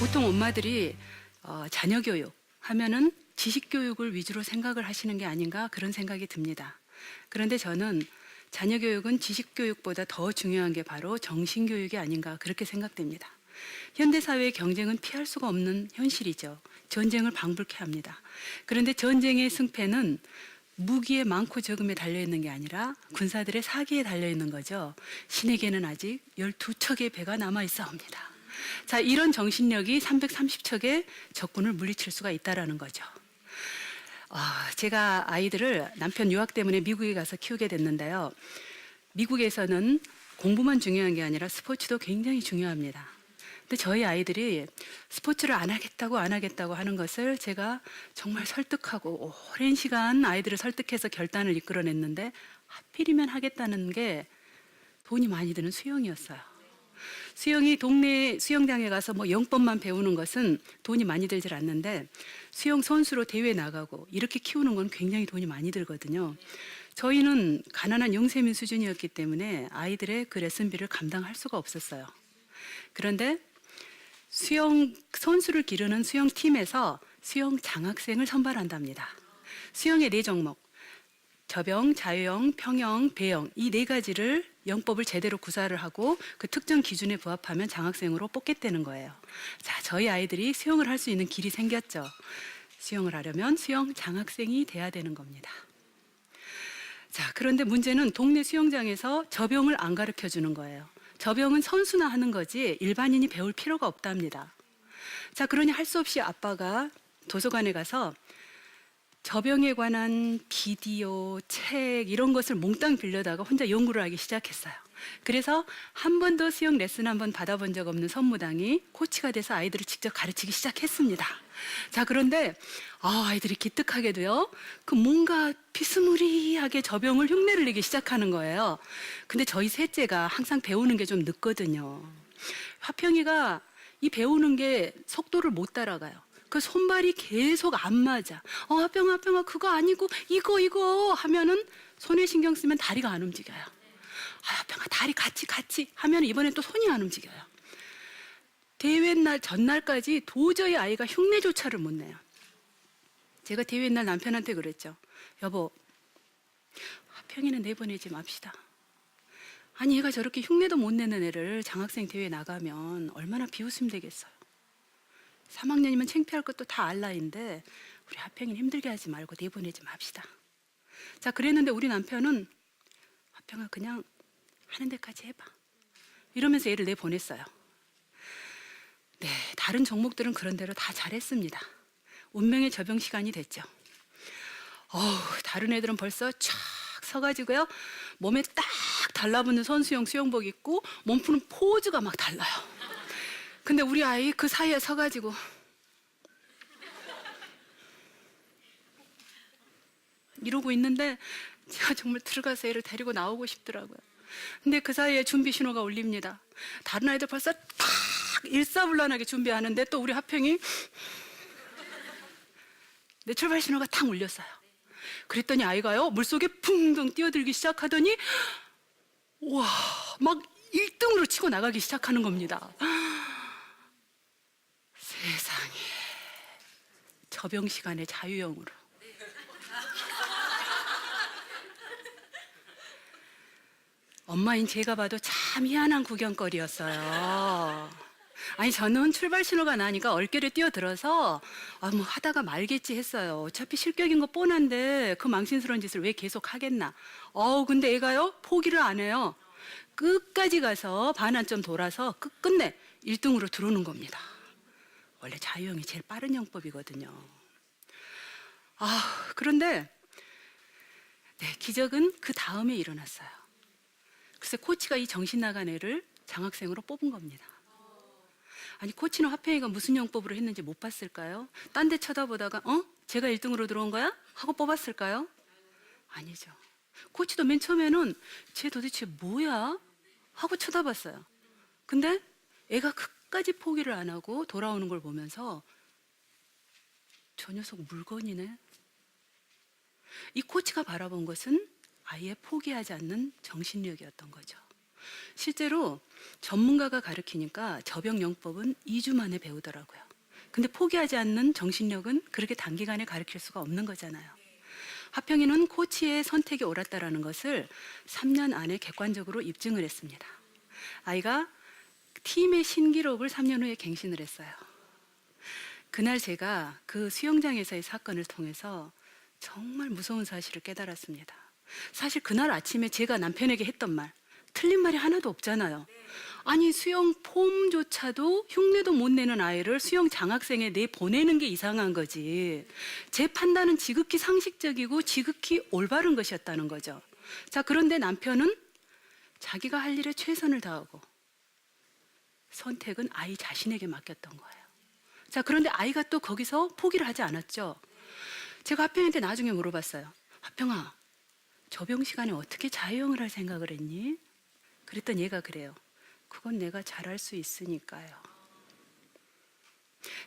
보통 엄마들이 자녀 교육 하면은 지식 교육을 위주로 생각을 하시는 게 아닌가 그런 생각이 듭니다. 그런데 저는 자녀 교육은 지식 교육보다 더 중요한 게 바로 정신 교육이 아닌가 그렇게 생각됩니다. 현대 사회의 경쟁은 피할 수가 없는 현실이죠. 전쟁을 방불케 합니다. 그런데 전쟁의 승패는 무기의 많고 적음에 달려있는 게 아니라 군사들의 사기에 달려있는 거죠. 신에게는 아직 12척의 배가 남아있사옵니다. 자, 이런 정신력이 330척의 적군을 물리칠 수가 있다는 거죠. 제가 아이들을 남편 유학 때문에 미국에 가서 키우게 됐는데요. 미국에서는 공부만 중요한 게 아니라 스포츠도 굉장히 중요합니다. 근데 저희 아이들이 스포츠를 안 하겠다고 하는 것을 제가 정말 설득하고 오랜 시간 아이들을 설득해서 결단을 이끌어냈는데 하필이면 하겠다는 게 돈이 많이 드는 수영이었어요. 수영이 동네 수영장에 가서 뭐 영법만 배우는 것은 돈이 많이 들질 않는데 수영 선수로 대회 나가고 이렇게 키우는 건 굉장히 돈이 많이 들거든요. 저희는 가난한 영세민 수준이었기 때문에 아이들의 그 레슨비를 감당할 수가 없었어요. 그런데 수영 선수를 기르는 수영팀에서 수영 장학생을 선발한답니다. 수영의 4종목, 접영, 자유형, 평영, 배영 이 4가지를 영법을 제대로 구사를 하고 그 특정 기준에 부합하면 장학생으로 뽑겠다는 거예요. 자, 저희 아이들이 수영을 할 수 있는 길이 생겼죠. 수영을 하려면 수영 장학생이 돼야 되는 겁니다. 자, 그런데 문제는 동네 수영장에서 접영을 안 가르쳐 주는 거예요. 접영은 선수나 하는 거지 일반인이 배울 필요가 없답니다. 자, 그러니 할 수 없이 아빠가 도서관에 가서 접영에 관한 비디오, 책 이런 것을 몽땅 빌려다가 혼자 연구를 하기 시작했어요. 그래서 한 번도 수영 레슨 한 번 받아본 적 없는 선무당이 코치가 돼서 아이들을 직접 가르치기 시작했습니다. 자, 그런데 아이들이 기특하게도요, 그 뭔가 비스무리하게 접영을 흉내를 내기 시작하는 거예요. 근데 저희 셋째가 항상 배우는 게 좀 늦거든요. 화평이가 이 배우는 게 속도를 못 따라가요. 그 손발이 계속 안 맞아. 화평아 그거 아니고 이거 하면은 손에 신경 쓰면 다리가 안 움직여요. 화평아 다리 같이 하면 이번엔 또 손이 안 움직여요. 대회 날 전날까지 도저히 아이가 흉내조차를 못 내요. 제가 대회 날 남편한테 그랬죠. 여보, 화평이는 내보내지 맙시다. 아니 얘가 저렇게 흉내도 못 내는 애를 장학생 대회 나가면 얼마나 비웃음 되겠어요. 3학년이면 창피할 것도 다 알 나이인데 우리 화평이는 힘들게 하지 말고 내보내지 맙시다. 자, 그랬는데 우리 남편은 화평아 그냥 하는 데까지 해봐 이러면서 애를 내보냈어요. 네, 다른 종목들은 그런 대로 다 잘했습니다. 운명의 접영 시간이 됐죠. 다른 애들은 벌써 쫙 서가지고요, 몸에 딱 달라붙는 선수용 수영복 입고 몸 푸는 포즈가 막 달라요. 근데 우리 아이 그 사이에 서가지고 이러고 있는데 제가 정말 들어가서 애를 데리고 나오고 싶더라고요. 근데 그 사이에 준비 신호가 울립니다. 다른 아이들 벌써 딱 일사불란하게 준비하는데 또 우리 화평이 내 출발 신호가 탁 울렸어요. 그랬더니 아이가요 물속에 붕붕 뛰어들기 시작하더니 와, 막 1등으로 치고 나가기 시작하는 겁니다. 세상에, 접영 시간에 자유형으로. 엄마인 제가 봐도 참 희한한 구경거리였어요. 아니 저는 출발 신호가 나니까 얼결에 뛰어들어서 뭐 하다가 말겠지 했어요. 어차피 실격인 거 뻔한데 그 망신스러운 짓을 왜 계속 하겠나. 근데 애가요 포기를 안 해요. 끝까지 가서 반환점 돌아서 끝내 1등으로 들어오는 겁니다. 원래 자유형이 제일 빠른 형법이거든요. 그런데 네, 기적은 그 다음에 일어났어요. 글쎄 코치가 이 정신 나간 애를 장학생으로 뽑은 겁니다. 아니 코치는 화평이가 무슨 영법으로 했는지 못 봤을까요? 딴 데 쳐다보다가 제가 1등으로 들어온 거야? 하고 뽑았을까요? 아니죠. 코치도 맨 처음에는 쟤 도대체 뭐야? 하고 쳐다봤어요. 근데 애가 끝까지 포기를 안 하고 돌아오는 걸 보면서 저 녀석 물건이네. 이 코치가 바라본 것은 아예 포기하지 않는 정신력이었던 거죠. 실제로 전문가가 가르치니까 접영영법은 2주 만에 배우더라고요. 근데 포기하지 않는 정신력은 그렇게 단기간에 가르칠 수가 없는 거잖아요. 화평이는 코치의 선택이 옳았다라는 것을 3년 안에 객관적으로 입증을 했습니다. 아이가 팀의 신기록을 3년 후에 갱신을 했어요. 그날 제가 그 수영장에서의 사건을 통해서 정말 무서운 사실을 깨달았습니다. 사실 그날 아침에 제가 남편에게 했던 말, 틀린 말이 하나도 없잖아요. 아니, 수영 폼조차도 흉내도 못 내는 아이를 수영 장학생에 내보내는 게 이상한 거지. 제 판단은 지극히 상식적이고 지극히 올바른 것이었다는 거죠. 자, 그런데 남편은 자기가 할 일에 최선을 다하고 선택은 아이 자신에게 맡겼던 거예요. 자, 그런데 아이가 또 거기서 포기를 하지 않았죠. 제가 화평한테 나중에 물어봤어요. 화평아, 접영 시간에 어떻게 자유형을 할 생각을 했니? 그랬더니 얘가 그래요. 그건 내가 잘할 수 있으니까요.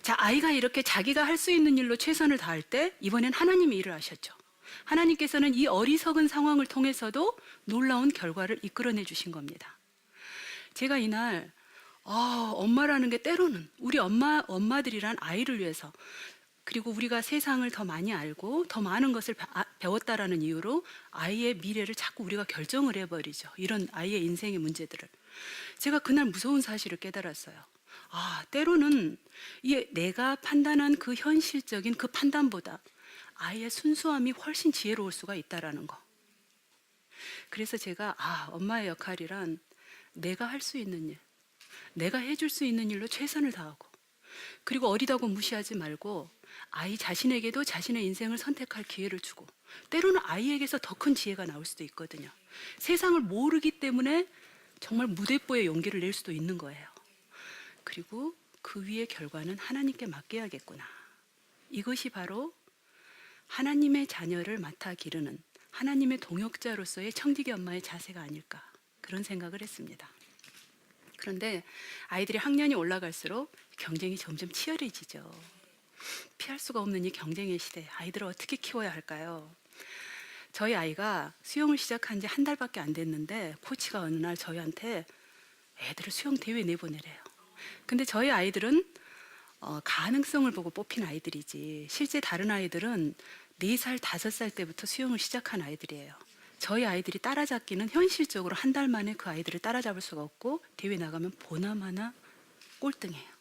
자, 아이가 이렇게 자기가 할 수 있는 일로 최선을 다할 때 이번엔 하나님이 일을 하셨죠. 하나님께서는 이 어리석은 상황을 통해서도 놀라운 결과를 이끌어내 주신 겁니다. 제가 이날 엄마라는 게 때로는 우리 엄마들이란 아이를 위해서, 그리고 우리가 세상을 더 많이 알고 더 많은 것을 배웠다라는 이유로 아이의 미래를 자꾸 우리가 결정을 해버리죠. 이런 아이의 인생의 문제들을. 제가 그날 무서운 사실을 깨달았어요. 때로는 내가 판단한 그 현실적인 그 판단보다 아이의 순수함이 훨씬 지혜로울 수가 있다라는 거. 그래서 제가 엄마의 역할이란 내가 할 수 있는 일, 내가 해줄 수 있는 일로 최선을 다하고, 그리고 어리다고 무시하지 말고 아이 자신에게도 자신의 인생을 선택할 기회를 주고, 때로는 아이에게서 더 큰 지혜가 나올 수도 있거든요. 세상을 모르기 때문에 정말 무대뽀의 용기를 낼 수도 있는 거예요. 그리고 그 위의 결과는 하나님께 맡겨야겠구나. 이것이 바로 하나님의 자녀를 맡아 기르는 하나님의 동역자로서의 청지기 엄마의 자세가 아닐까, 그런 생각을 했습니다. 그런데 아이들이 학년이 올라갈수록 경쟁이 점점 치열해지죠. 피할 수가 없는 이 경쟁의 시대, 아이들을 어떻게 키워야 할까요? 저희 아이가 수영을 시작한 지 한 달밖에 안 됐는데 코치가 어느 날 저희한테 애들을 수영 대회에 내보내래요. 근데 저희 아이들은 가능성을 보고 뽑힌 아이들이지, 실제 다른 아이들은 4살, 5살 때부터 수영을 시작한 아이들이에요. 저희 아이들이 따라잡기는 현실적으로 한 달 만에 그 아이들을 따라잡을 수가 없고, 대회 나가면 보나마나 꼴등해요.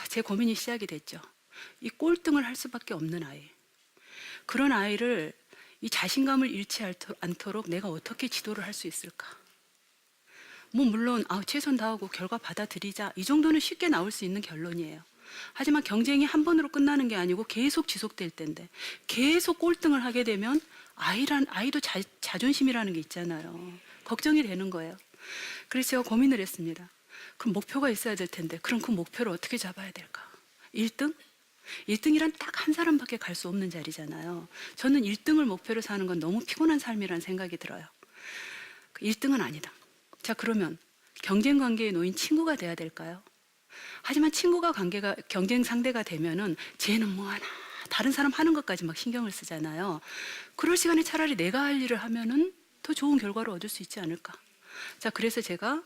제 고민이 시작이 됐죠. 이 꼴등을 할 수밖에 없는 아이, 그런 아이를 이 자신감을 잃지 않도록 내가 어떻게 지도를 할 수 있을까? 물론 최선 다하고 결과 받아들이자, 이 정도는 쉽게 나올 수 있는 결론이에요. 하지만 경쟁이 한 번으로 끝나는 게 아니고 계속 지속될 텐데, 계속 꼴등을 하게 되면 아이도 자존심이라는 게 있잖아요. 걱정이 되는 거예요. 그래서 제가 고민을 했습니다. 그럼 목표가 있어야 될 텐데, 그럼 그 목표를 어떻게 잡아야 될까? 1등? 1등이란 딱 한 사람밖에 갈 수 없는 자리잖아요. 저는 1등을 목표로 사는 건 너무 피곤한 삶이라는 생각이 들어요. 1등은 아니다. 자, 그러면 경쟁 관계에 놓인 친구가 돼야 될까요? 하지만 친구가 경쟁 상대가 되면은 쟤는 뭐하나, 다른 사람 하는 것까지 막 신경을 쓰잖아요. 그럴 시간에 차라리 내가 할 일을 하면은 더 좋은 결과를 얻을 수 있지 않을까? 자, 그래서 제가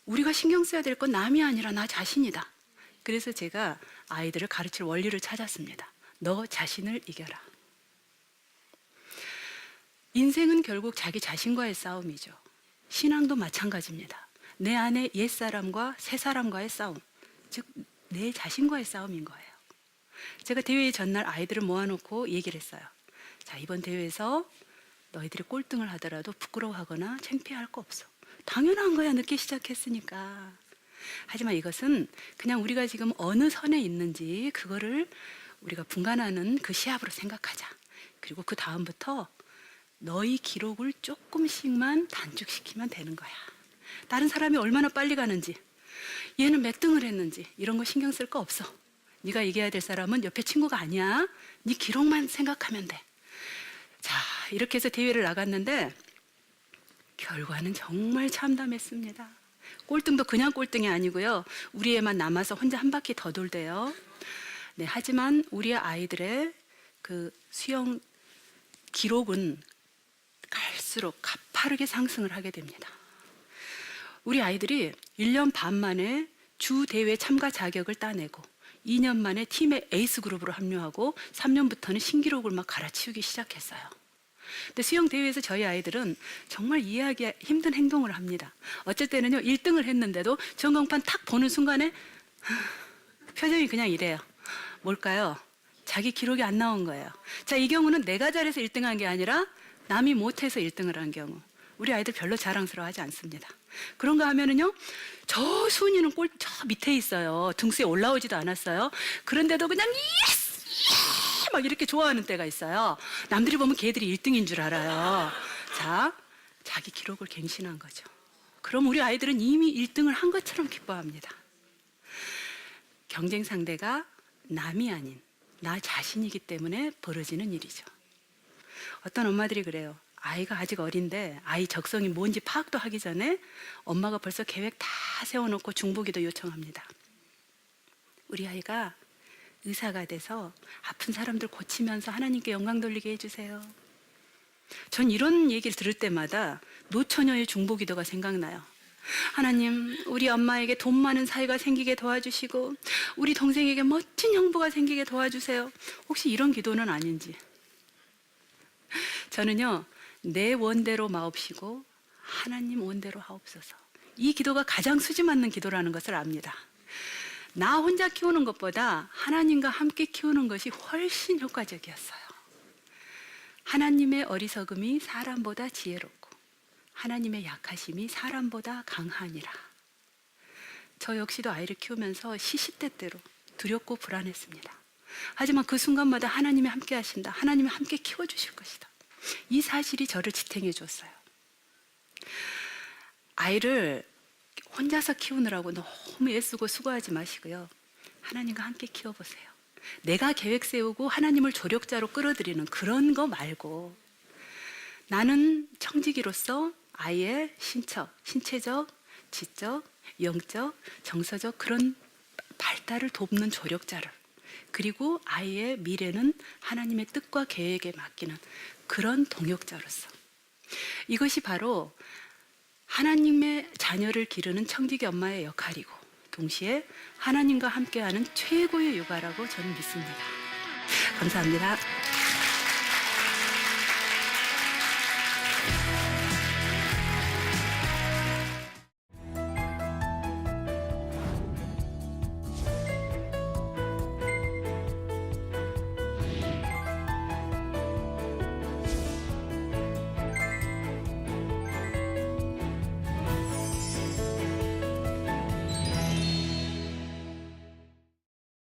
우리가 신경 써야 될 건 남이 아니라 나 자신이다. 그래서 제가 아이들을 가르칠 원리를 찾았습니다. 너 자신을 이겨라. 인생은 결국 자기 자신과의 싸움이죠. 신앙도 마찬가지입니다. 내 안에 옛사람과 새사람과의 싸움, 즉 내 자신과의 싸움인 거예요. 제가 대회 전날 아이들을 모아놓고 얘기를 했어요. 자, 이번 대회에서 너희들이 꼴등을 하더라도 부끄러워하거나 창피할 거 없어. 당연한 거야, 늦게 시작했으니까. 하지만 이것은 그냥 우리가 지금 어느 선에 있는지 그거를 우리가 분간하는 그 시합으로 생각하자. 그리고 그 다음부터 너희 기록을 조금씩만 단축시키면 되는 거야. 다른 사람이 얼마나 빨리 가는지, 얘는 몇 등을 했는지 이런 거 신경 쓸 거 없어. 네가 이겨야 될 사람은 옆에 친구가 아니야. 네 기록만 생각하면 돼. 자, 이렇게 해서 대회를 나갔는데 결과는 정말 참담했습니다. 꼴등도 그냥 꼴등이 아니고요. 우리 애만 남아서 혼자 한 바퀴 더 돌대요. 네, 하지만 우리 아이들의 그 수영 기록은 갈수록 가파르게 상승을 하게 됩니다. 우리 아이들이 1년 반 만에 주 대회 참가 자격을 따내고 2년 만에 팀의 에이스 그룹으로 합류하고 3년부터는 신기록을 막 갈아치우기 시작했어요. 근데 수영 대회에서 저희 아이들은 정말 이해하기 힘든 행동을 합니다. 어쩔 때는요, 1등을 했는데도 전광판 탁 보는 순간에 표정이 그냥 이래요. 뭘까요? 자기 기록이 안 나온 거예요. 자, 이 경우는 내가 잘해서 1등한 게 아니라 남이 못해서 1등을 한 경우. 우리 아이들 별로 자랑스러워하지 않습니다. 그런가 하면은요, 저 순위는 저 밑에 있어요. 등수에 올라오지도 않았어요. 그런데도 그냥 예스! 예! 막 이렇게 좋아하는 때가 있어요. 남들이 보면 걔들이 1등인 줄 알아요. 자, 자기 기록을 갱신한 거죠. 그럼 우리 아이들은 이미 1등을 한 것처럼 기뻐합니다. 경쟁 상대가 남이 아닌 나 자신이기 때문에 벌어지는 일이죠. 어떤 엄마들이 그래요. 아이가 아직 어린데 아이 적성이 뭔지 파악도 하기 전에 엄마가 벌써 계획 다 세워놓고 중보기도 요청합니다. 우리 아이가 의사가 돼서 아픈 사람들 고치면서 하나님께 영광 돌리게 해주세요. 전 이런 얘기를 들을 때마다 노처녀의 중보기도가 생각나요. 하나님, 우리 엄마에게 돈 많은 사이가 생기게 도와주시고 우리 동생에게 멋진 형부가 생기게 도와주세요. 혹시 이런 기도는 아닌지. 저는요, 내 원대로 마옵시고 하나님 원대로 하옵소서. 이 기도가 가장 수지 맞는 기도라는 것을 압니다. 나 혼자 키우는 것보다 하나님과 함께 키우는 것이 훨씬 효과적이었어요. 하나님의 어리석음이 사람보다 지혜롭고 하나님의 약하심이 사람보다 강하니라. 저 역시도 아이를 키우면서 시시때때로 두렵고 불안했습니다. 하지만 그 순간마다 하나님이 함께 하신다. 하나님이 함께 키워주실 것이다. 이 사실이 저를 지탱해 줬어요. 아이를 혼자서 키우느라고 너무 애쓰고 수고하지 마시고요. 하나님과 함께 키워보세요. 내가 계획 세우고 하나님을 조력자로 끌어들이는 그런 거 말고 나는 청지기로서 아이의 신체적, 지적, 영적, 정서적 그런 발달을 돕는 조력자를, 그리고 아이의 미래는 하나님의 뜻과 계획에 맡기는 그런 동역자로서, 이것이 바로 하나님의 자녀를 기르는 청지기 엄마의 역할이고 동시에 하나님과 함께하는 최고의 육아라고 저는 믿습니다. 감사합니다.